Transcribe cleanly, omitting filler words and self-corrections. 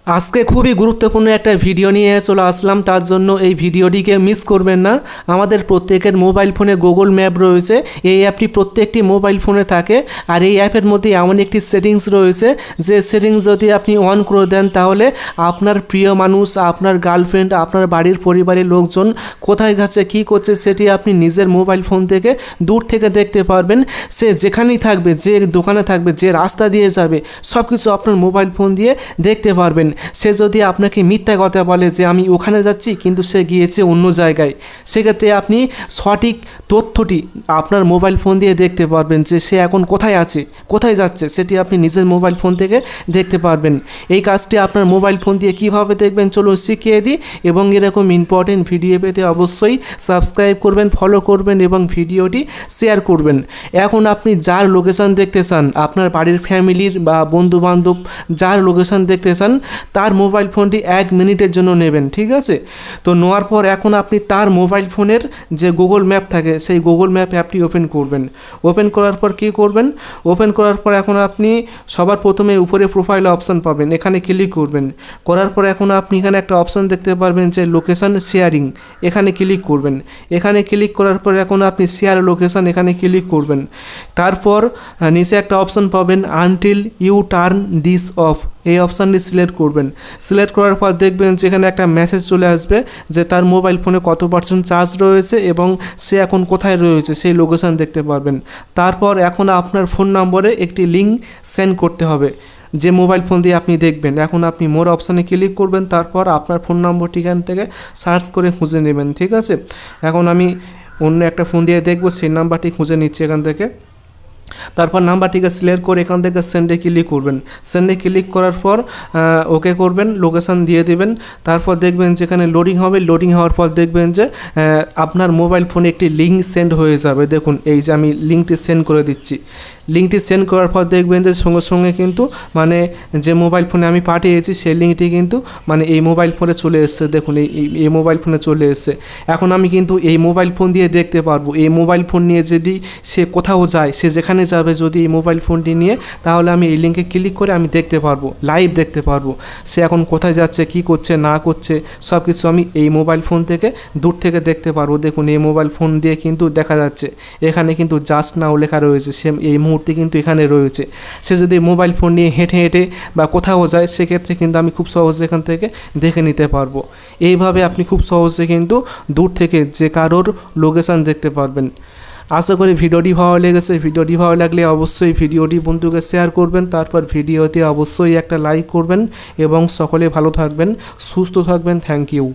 আজকে খুবই গুরুত্বপূর্ণ একটা ভিডিও নিয়ে চলে আসলাম, তার জন্য এই ভিডিওটিকে মিস করবেন না। আমাদের প্রত্যেকের মোবাইল ফোনে গুগল ম্যাপ রয়েছে। এই অ্যাপটি প্রত্যেকটি মোবাইল ফোনে থাকে, আর এই অ্যাপের মধ্যে এমন একটি সেটিংস রয়েছে যে সেটিংস যদি আপনি অন করে দেন তাহলে আপনার প্রিয় মানুষ, আপনার গার্লফ্রেন্ড, আপনার বাড়ির পরিবারের লোকজন কোথায় যাচ্ছে, কী করছে সেটি আপনি নিজের মোবাইল ফোন থেকে দূর থেকে দেখতে পারবেন। সে যেখানেই থাকবে, যে দোকানে থাকবে, যে রাস্তা দিয়ে যাবে, সব কিছু আপনার মোবাইল ফোন দিয়ে দেখতে পারবেন। সে যদি আপনাকে মিথ্যা কথা বলে যে আমি ওখানে যাচ্ছি কিন্তু সে গিয়েছে অন্য জায়গায়, সেক্ষেত্রে আপনি সঠিক তথ্যটি আপনার মোবাইল ফোন দিয়ে দেখতে পারবেন যে সে এখন কোথায় আছে, কোথায় যাচ্ছে, সেটি আপনি নিজের মোবাইল ফোন থেকে দেখতে পারবেন। এই কাজটি আপনার মোবাইল ফোন দিয়ে কিভাবে দেখবেন চলুন শিখিয়ে দিই, এবং এরকম ইম্পর্টেন্ট ভিডিও পেতে অবশ্যই সাবস্ক্রাইব করবেন, ফলো করবেন এবং ভিডিওটি শেয়ার করবেন। এখন আপনি যার লোকেশান দেখতে চান, আপনার বাড়ির ফ্যামিলির বা বন্ধুবান্ধব যার লোকেশান দেখতে চান, তার মোবাইল ফোনটি 1 মিনিটের জন্য নেবেন, ঠিক আছে? তো নেওয়ার পর এখন আপনি তার মোবাইল ফোনের যে গুগল ম্যাপ থাকে সেই গুগল ম্যাপ অ্যাপটি ওপেন করবেন। ওপেন করার পর কী করবেন, ওপেন করার পর এখন আপনি সবার প্রথমে উপরে প্রোফাইল অপশান পাবেন, এখানে ক্লিক করবেন। করার পর এখন আপনি এখানে একটা অপশান দেখতে পারবেন যে লোকেশান শেয়ারিং, এখানে ক্লিক করবেন। এখানে ক্লিক করার পর এখন আপনি শেয়ার লোকেশান, এখানে ক্লিক করবেন। তারপর নিচে একটা অপশান পাবেন until you turn this off, এই অপশানটি সিলেক্ট করবেন। সিলেক্ট করার পর দেখবেন যেখানে একটা মেসেজ চলে আসবে যে তার মোবাইল ফোনে কত % চার্জ রয়েছে এবং সে এখন কোথায় রয়েছে সেই লোকেশান দেখতে পারবেন। তারপর এখন আপনার ফোন নম্বরে একটি লিঙ্ক সেন্ড করতে হবে যে মোবাইল ফোন দিয়ে আপনি দেখবেন। এখন আপনি মোর অপশানে ক্লিক করবেন, তারপর আপনার ফোন নম্বরটি এখান থেকে সার্চ করে খুঁজে নেবেন, ঠিক আছে? এখন আমি অন্য একটা ফোন দিয়ে দেখবো, সেই নাম্বারটি খুঁজে নিচ্ছি এখান থেকে। তারপর নাম্বারটিকে সিলেক্ট করে এখান থেকে সেন্ডে ক্লিক করবেন। সেন্ডে ক্লিক করার পর ওকে করবেন, লোকেশান দিয়ে দেবেন। তারপর দেখবেন যেখানে লোডিং হবে, লোডিং হওয়ার পর দেখবেন যে আপনার মোবাইল ফোনে একটি লিঙ্ক সেন্ড হয়ে যাবে। দেখুন এই যে আমি লিঙ্কটি সেন্ড করে দিচ্ছি। লিঙ্কটি সেন্ড করার পর দেখবেন যে সঙ্গে সঙ্গে কিন্তু মানে যে মোবাইল ফোনে আমি পাঠিয়েছি সেই লিঙ্কটি কিন্তু মানে এই মোবাইল ফোনে চলে এসেছে। দেখুন এই মোবাইল ফোনে চলে এসেছে। এখন আমি কিন্তু এই মোবাইল ফোন দিয়ে দেখতে পারবো, এই মোবাইল ফোন নিয়ে যদি সে কোথাও যায়, সে যেখানে যাবে যদি এই মোবাইল ফোনটি নিয়ে, তাহলে আমি এই লিঙ্কে ক্লিক করে আমি দেখতে পারবো, লাইভ দেখতে পারবো সে এখন কোথায় যাচ্ছে, কি করছে না করছে, সব কিছু আমি এই মোবাইল ফোন থেকে দূর থেকে দেখতে পারবো। দেখুন এই মোবাইল ফোন দিয়ে কিন্তু দেখা যাচ্ছে, এখানে কিন্তু জাস্ট নাও লেখা রয়েছে, সে এই মুহূর্তে কিন্তু এখানে রয়েছে। সে যদি মোবাইল ফোন নিয়ে হেঁটে হেঁটে বা কোথাও যায় সেক্ষেত্রে কিন্তু আমি খুব সহজে এখান থেকে দেখে নিতে পারবো। এইভাবে আপনি খুব সহজে কিন্তু দূর থেকে যে কারোর লোকেশান দেখতে পারবেন। আশা করি ভিডিওটি ভালো লেগেছে। ভিডিওটি ভালো লাগলে অবশ্যই ভিডিওটি বন্ধুকে শেয়ার করবেন, তারপর ভিডিওতে অবশ্যই একটা লাইক করবেন এবং সকলে ভালো থাকবেন, সুস্থ থাকবেন। Thank you.